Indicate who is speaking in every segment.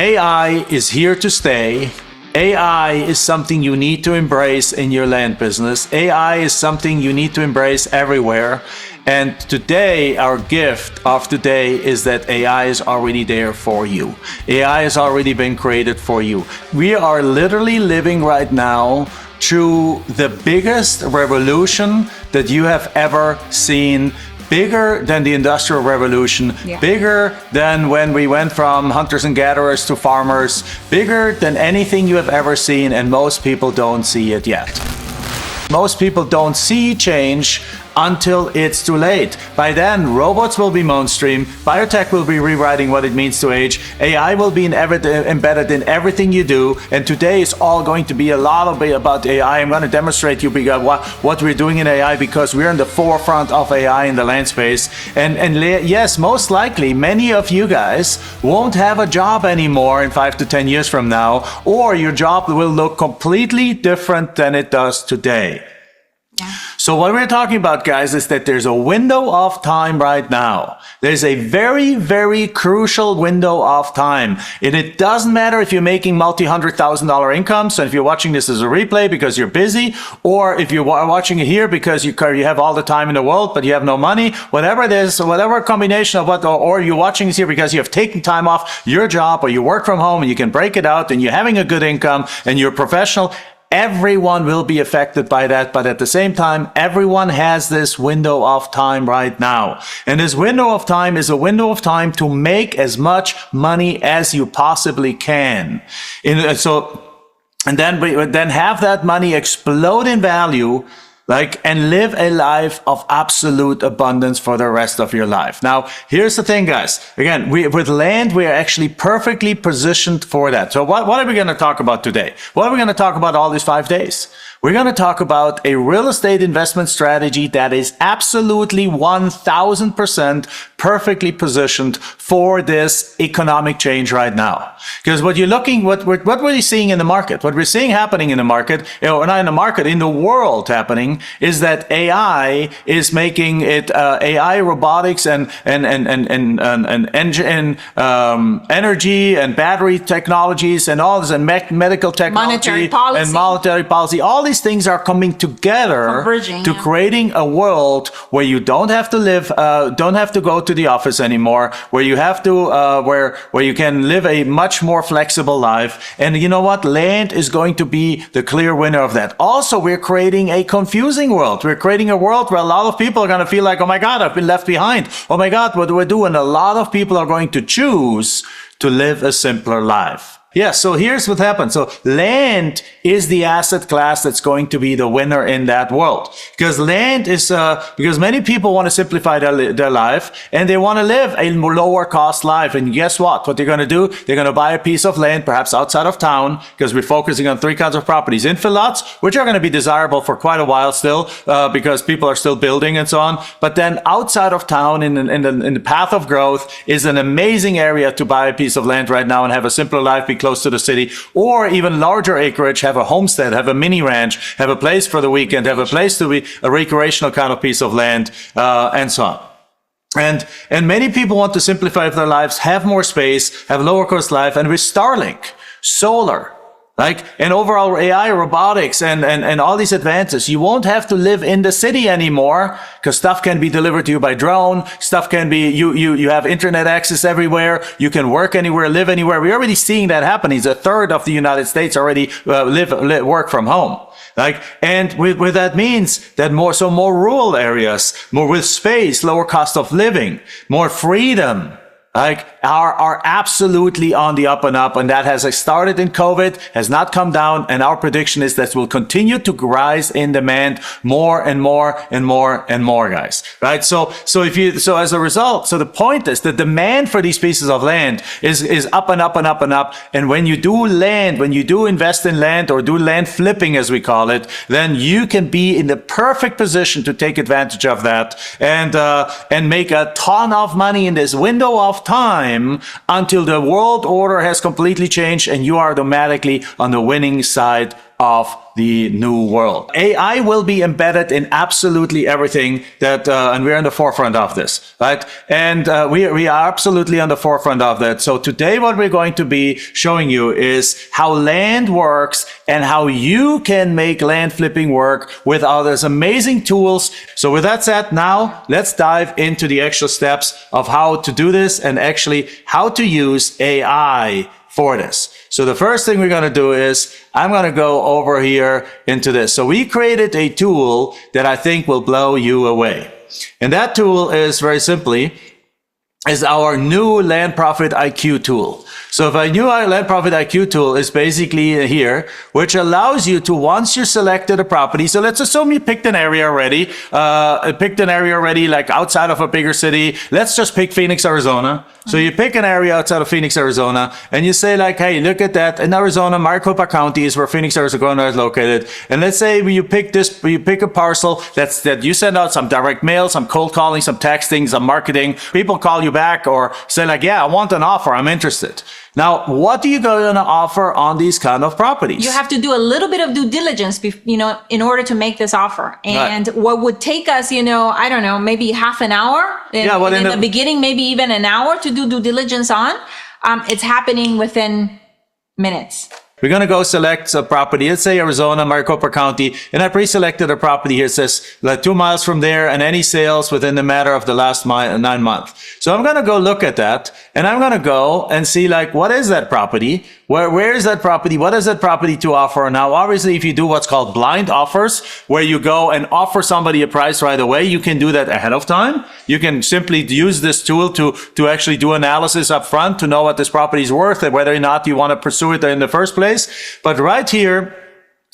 Speaker 1: AI is here to stay. AI is something you need to embrace in your land business. AI is something you need to embrace everywhere. And today, our gift of today is that AI is already there for you. AI has already been created for you. We are literally living right now through the biggest revolution that you have ever seen. Bigger than the Industrial Revolution, bigger than when we went from hunters and gatherers to farmers, bigger than anything you have ever seen, and most people don't see it yet. Most people don't see change until it's too late. By then, robots will be mainstream, biotech will be rewriting what it means to age, AI will be embedded in everything you do, and today is all going to be a lot of about AI. I'm going to demonstrate to you what we're doing in AI, because we're in the forefront of AI in the land space. And yes, most likely, many of you guys won't have a job anymore in 5 to 10 years from now, or your job will look completely different than it does today. So what we're talking about, guys, is that there's a window of time right now. There's a very, very crucial window of time. And it doesn't matter if you're making multi-$100,000 incomes, and if you're watching this as a replay because you're busy, or if you're watching it here because you have all the time in the world, but you have no money, whatever it is, whatever combination of what, or you're watching this here because you have taken time off your job, or you work from home and you can break it out and you're having a good income and you're a professional. Everyone will be affected by that, but at the same time, everyone has this window of time right now. And this window of time is a window of time to make as much money as you possibly can. And then have that money explode in value, and live a life of absolute abundance for the rest of your life. Now, here's the thing, guys. Again, with land, we are actually perfectly positioned for that. So what are we going to talk about today? What are we going to talk about all these 5 days? We're going to talk about a real estate investment strategy that is absolutely 1000% perfectly positioned for this economic change right now. Because what we're seeing in the market, what we're seeing happening in the market, not in the market, in the world happening, is that AI is making it AI, robotics, and engine, energy and battery technologies and all this, and medical technology and monetary policy. All these things are coming together to creating a world where you don't have to live, don't have to go to the office anymore, where you have to, where you can live a much more flexible life. And you know what? Land is going to be the clear winner of that. Also, we're creating a confusing world. We're creating a world where a lot of people are going to feel like, oh my God, I've been left behind. Oh my God, what do I do? And a lot of people are going to choose to live a simpler life. Yeah, so here's what happens. So land is the asset class that's going to be the winner in that world. Because land is, because many people want to simplify their life, and they want to live a lower cost life. And guess what? What they're going to do? They're going to buy a piece of land, perhaps outside of town, because we're focusing on 3 kinds of properties. Infill lots, which are going to be desirable for quite a while still, because people are still building and so on. But then outside of town, in the path of growth, is an amazing area to buy a piece of land right now and have a simpler life, close to the city, or even larger acreage, have a homestead, have a mini ranch, have a place for the weekend, have a place to be a recreational kind of piece of land, and so on. And many people want to simplify their lives, have more space, have lower cost life, and with Starlink, solar, and overall AI, robotics, and all these advances, you won't have to live in the city anymore, because stuff can be delivered to you by drone. Stuff can be, you have internet access everywhere. You can work anywhere, live anywhere. We're already seeing that happening. A third of the United States already work from home. And with that means that more rural areas, more with space, lower cost of living, more freedom, are absolutely on the up and up, and that has started in COVID, has not come down, and our prediction is that will continue to rise in demand more and more and more and more, guys. So as a result, so the point is the demand for these pieces of land is up and up and up and up. And when you do invest in land, or do land flipping as we call it, then you can be in the perfect position to take advantage of that and make a ton of money in this window of time until the world order has completely changed and you are automatically on the winning side of the new world. AI will be embedded in absolutely everything that, and we're in the forefront of this, right? And we are absolutely on the forefront of that. So today what we're going to be showing you is how land works and how you can make land flipping work with all these amazing tools. So with that said, now let's dive into the actual steps of how to do this and actually how to use AI for this. So the first thing we're going to do is I'm going to go over here into this. So we created a tool that I think will blow you away. And that tool is very simply is our new Land Profit IQ tool. So if a new Land Profit IQ tool is basically here, which allows you to, once you selected a property, so let's assume you picked an area already, like outside of a bigger city. Let's just pick Phoenix, Arizona. So you pick an area outside of Phoenix, Arizona, and you say like, hey, look at that. In Arizona, Maricopa County is where Phoenix, Arizona is located. And let's say you pick a parcel that you send out some direct mail, some cold calling, some texting, some marketing. People call you back or say like, yeah, I want an offer. I'm interested. Now, what are you going to offer on these kind of properties?
Speaker 2: You have to do a little bit of due diligence, in order to make this offer. And right. What would take us, I don't know, maybe half an hour. In the beginning, maybe even an hour to do due diligence on. It's happening within minutes.
Speaker 1: We're going to go select a property. Let's say Arizona, Maricopa County. And I pre-selected a property here. It says like 2 miles from there and any sales within the matter of the last 9 months. So I'm going to go look at that and I'm going to go and see like, what is that property? Where is that property? What is that property to offer? Now, obviously, if you do what's called blind offers, where you go and offer somebody a price right away, you can do that ahead of time. You can simply use this tool to actually do analysis up front to know what this property is worth and whether or not you want to pursue it in the first place. But right here,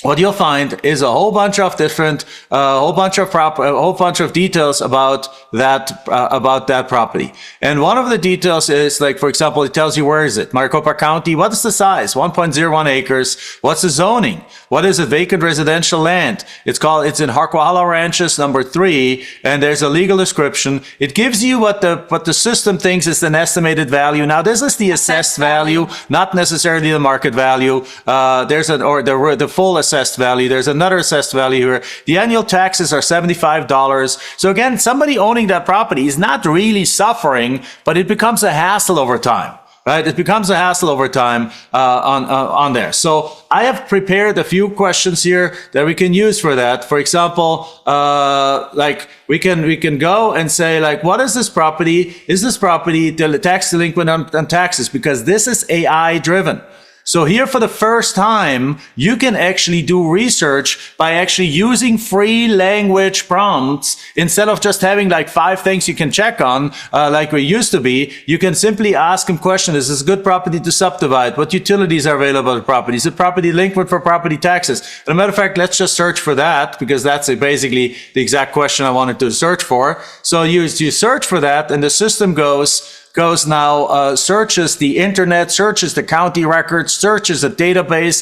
Speaker 1: what you'll find is a whole bunch of different, a whole bunch of details about that property. And one of the details is like, for example, it tells you where is it? Maricopa County. What is the size? 1.01 acres. What's the zoning? What is a vacant residential land? It's in Harquahala Ranches number 3, and there's a legal description. It gives you what the system thinks is an estimated value. Now, this is the assessed value, not necessarily the market value. The full assessed value. There's another assessed value here. The annual taxes are $75. So again, somebody owning that property is not really suffering, but it becomes a hassle over time. Right? It becomes a hassle over time on there. So I have prepared a few questions here that we can use for that. For example, like we can go and say like, what is this property? Is this property tax delinquent on taxes? Because this is AI driven. So here for the first time, you can actually do research by actually using free language prompts. Instead of just having like 5 things you can check on, like we used to be, you can simply ask them questions. Is this a good property to subdivide? What utilities are available to property? Is it property delinquent for property taxes? As a matter of fact, let's just search for that because that's basically the exact question I wanted to search for. So you search for that and the system goes now, searches the internet, searches the county records, searches a database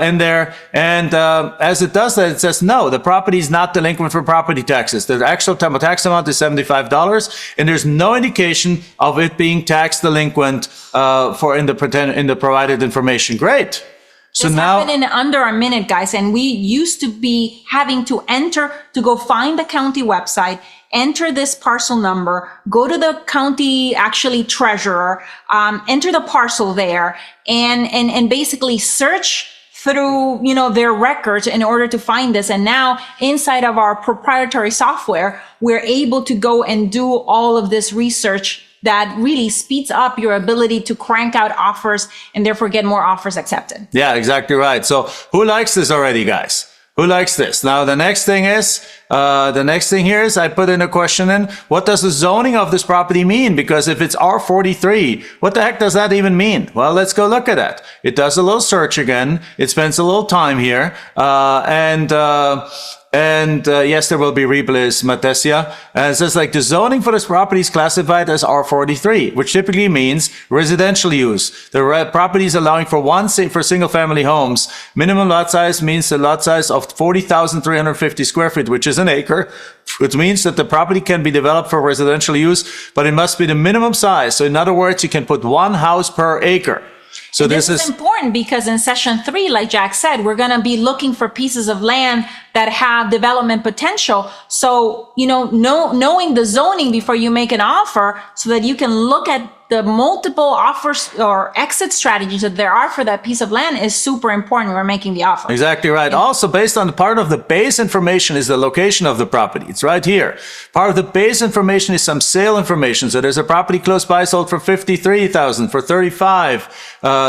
Speaker 1: in there. And as it does that, it says, no, the property is not delinquent for property taxes. The actual tax amount is $75, and there's no indication of it being tax delinquent in the provided information. Great. So
Speaker 2: this
Speaker 1: now
Speaker 2: happened in under a minute, guys. And we used to be having to go find the county website, enter this parcel number, go to the county treasurer, enter the parcel there, and basically search through their records in order to find this. And now inside of our proprietary software, we're able to go and do all of this research that really speeds up your ability to crank out offers and therefore get more offers accepted.
Speaker 1: Yeah, exactly right. So who likes this already, guys? Who likes this? Now, the next thing here is I put in a question in, what does the zoning of this property mean? Because if it's R43, what the heck does that even mean? Well, let's go look at that. It does a little search again. It spends a little time here. Yes, there will be Reblis Matesia. And it says like the zoning for this property is classified as R43, which typically means residential use. The property is allowing for single family homes. Minimum lot size means the lot size of 40,350 square feet, which is an acre, which means that the property can be developed for residential use, but it must be the minimum size. So in other words, you can put 1 house per acre. So
Speaker 2: this is important because in session 3, like Jack said, we're going to be looking for pieces of land that have development potential. So, knowing the zoning before you make an offer so that you can look at the multiple offers or exit strategies that there are for that piece of land is super important when we're making the offer.
Speaker 1: Exactly right. Also, based on the part of the base information is the location of the property. It's right here. Part of the base information is some sale information. So there's a property close by sold for 53,000, for 35,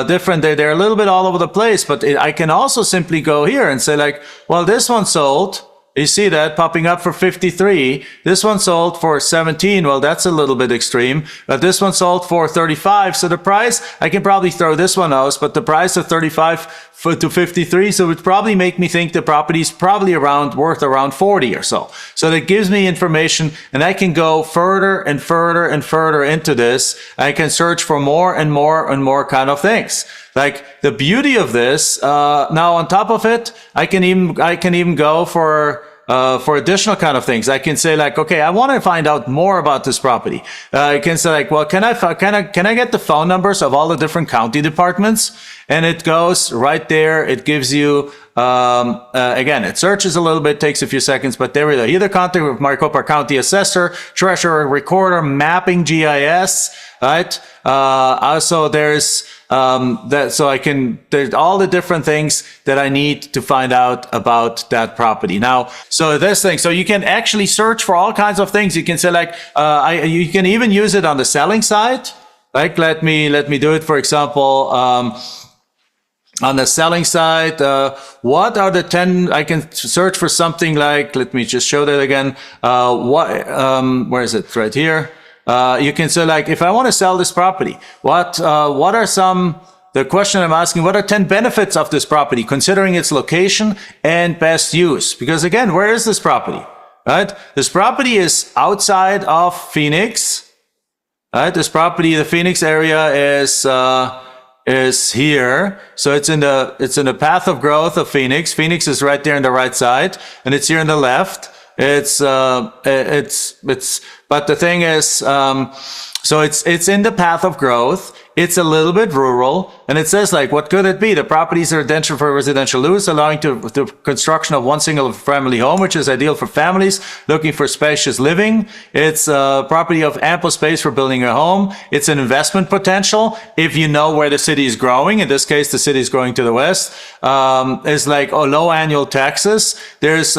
Speaker 1: different. They're a little bit all over the place, but I can also simply go here and say like, well, this one sold. You see that popping up for 53. This one sold for 17. Well, that's a little bit extreme. But this one sold for 35. So the price, I can probably throw this one out, but the price of 35 to 53. So it would probably make me think the property is probably worth around 40 or so. So that gives me information and I can go further and further and further into this. I can search for more and more and more kind of things. Like the beauty of this, now on top of it, I can even go for additional kind of things. I can say like, okay, I want to find out more about this property. I can say like, well, can I get the phone numbers of all the different county departments? And it goes right there. It gives you, again, it searches a little bit, takes a few seconds, but there we go. Either contact with Maricopa County Assessor, Treasurer, Recorder, Mapping GIS, right? Also there's, there's all the different things that I need to find out about that property. Now, so you can actually search for all kinds of things. You can say like, you can even use it on the selling side. Like, let me do it, for example, on the selling side, what are the 10, I can search for something like, let me just show that again. Where is it? Right here. You can say like, if I want to sell this property, what are the question I'm asking, what are 10 benefits of this property, considering its location and best use? Because again, where is this property, right? This property is outside of Phoenix, right? This property, the Phoenix area is here. So it's in the path of growth of Phoenix. Phoenix is right there on the right side and it's here on the left. But the thing is, so it's in the path of growth. It's a little bit rural, and it says like, what could it be? The properties are residential for residential use, allowing the construction of one single family home, which is ideal for families looking for spacious living. It's a property of ample space for building a home. It's an investment potential if you know where the city is growing. In this case, the city is growing to the west. It's like low annual taxes. There's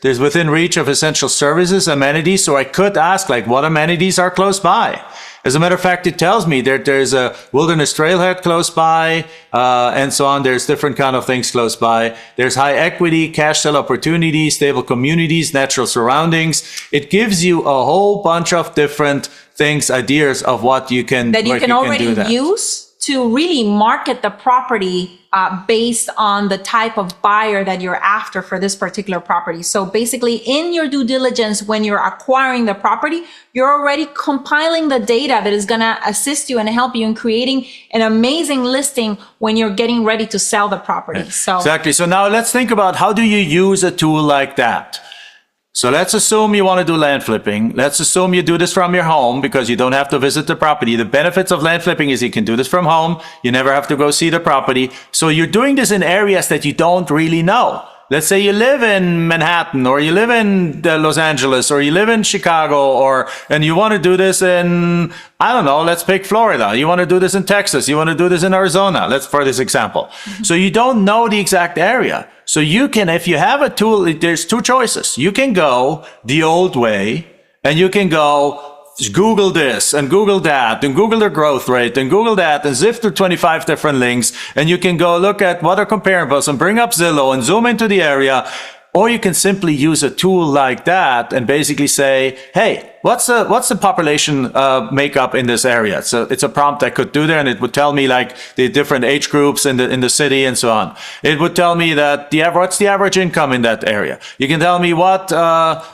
Speaker 1: within reach of essential services, amenities. So I could ask like, what amenities are close by? As a matter of fact, it tells me that there's a wilderness trailhead close by, and so on. There's different kind of things close by. There's high equity, cash sale opportunities, stable communities, natural surroundings. It gives you a whole bunch of different things, ideas of what you can
Speaker 2: already use to really market the property based on the type of buyer that you're after for this particular property. So basically in your due diligence, when you're acquiring the property, you're already compiling the data that is going to assist you and help you in creating an amazing listing when you're getting ready to sell the property. So
Speaker 1: exactly. So now let's think about, how do you use a tool like that? So let's assume you want to do land flipping. Let's assume you do this from your home because you don't have to visit the property. The benefits of land flipping is you can do this from home. You never have to go see the property. So you're doing this in areas that you don't really know. Let's say you live in Manhattan, or you live in Los Angeles, or you live in Chicago, and you want to do this in, I don't know, let's pick Florida. You want to do this in Texas. You want to do this in Arizona. Let's for this example. So you don't know the exact area. So you can, if you have a tool, there's two choices. You can go the old way, and you can go Google this and Google that and Google their growth rate and Google that and zip through 25 different links, and you can go look at what are comparables and bring up Zillow and zoom into the area. Or you can simply use a tool like that and basically say, hey, what's the population makeup in this area? So it's a prompt I could do there, and it would tell me like the different age groups in the city and so on. It would tell me that what's the average income in that area. You can tell me what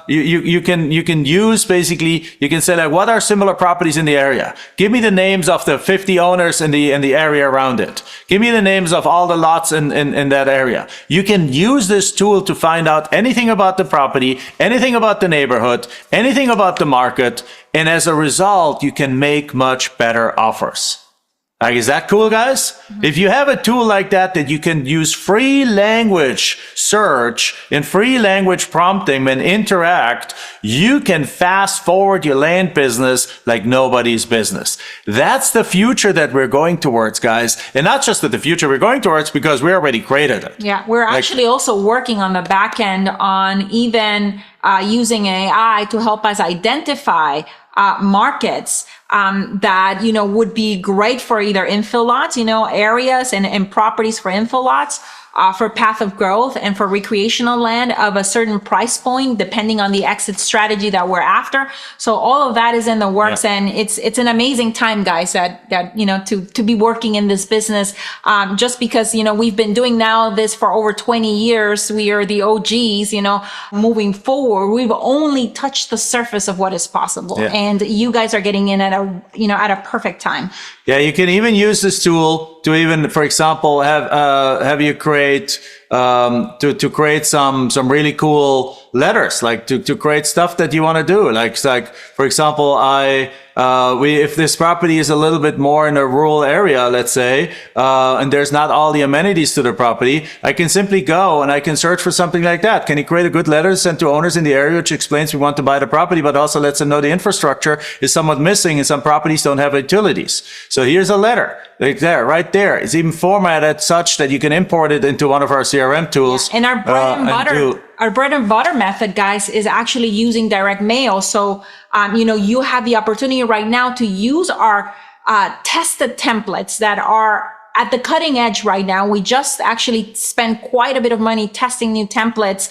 Speaker 1: you can use, basically. You can say like, what are similar properties in the area? Give me the names of the 50 owners in the area around it. Give me the names of all the lots in that area. You can use this tool to find out anything about the property, anything about the neighborhood, anything about the market, and as a result, you can make much better offers. Like, is that cool, guys? If you have a tool like that you can use free language search and free language prompting and interact, you can fast forward your land business like nobody's business. That's the future that we're going towards, guys. And not just the future we're going towards, because we already created it.
Speaker 2: Yeah, we're actually also working on the back end on even using AI to help us identify markets that, would be great for either infill lots, areas and properties for infill lots, for path of growth and for recreational land of a certain price point, depending on the exit strategy that we're after. So all of that is in the works, and it's an amazing time, guys, that to be working in this business, just because, we've been doing now this for over 20 years. We are the OGs, moving forward. We've only touched the surface of what is possible. And you guys are getting in at a perfect time.
Speaker 1: Yeah, you can even use this tool to even, for example, have you create to create some really cool letters, like to create stuff that you want to do. Like for example, if this property is a little bit more in a rural area, let's say, and there's not all the amenities to the property, I can simply go and I can search for something like that. Can you create a good letter sent to owners in the area which explains we want to buy the property, but also lets them know the infrastructure is somewhat missing and some properties don't have utilities. So here's a letter, like there, right there. It's even formatted such that you can import it into one of our CRM tools.
Speaker 2: Yeah. And our bread and butter method, guys, is actually using direct mail. So, you have the opportunity right now to use our tested templates that are at the cutting edge right now. We just actually spent quite a bit of money testing new templates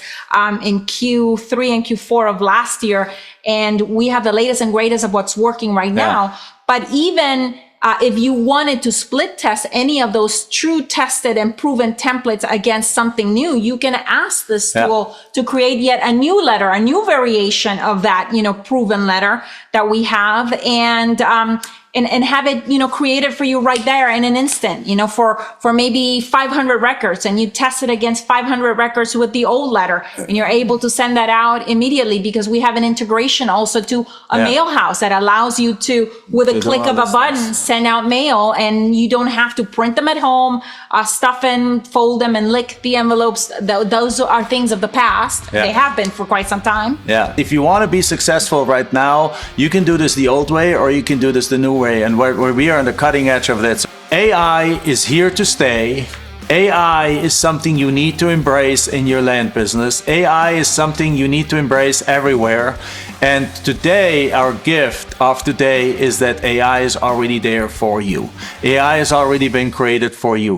Speaker 2: in Q3 and Q4 of last year. And we have the latest and greatest of what's working right now. But even if you wanted to split test any of those true tested and proven templates against something new, you can ask this tool to create yet a new letter, a new variation of that, proven letter that we have, and have it, created for you right there in an instant, for maybe 500 records, and you test it against 500 records with the old letter, and you're able to send that out immediately, because we have an integration also to a mail house that allows you to, with a click of a button, send out mail, and you don't have to print them at home, stuff and fold them and lick the envelopes. Those are things of the past. They have been for quite some time.
Speaker 1: If you want to be successful right now, you can do this the old way or you can do this the new way. And where we are on the cutting edge of this. AI is here to stay. AI is something you need to embrace in your land business. AI is something you need to embrace everywhere. And today, our gift of today is that AI is already there for you. AI has already been created for you.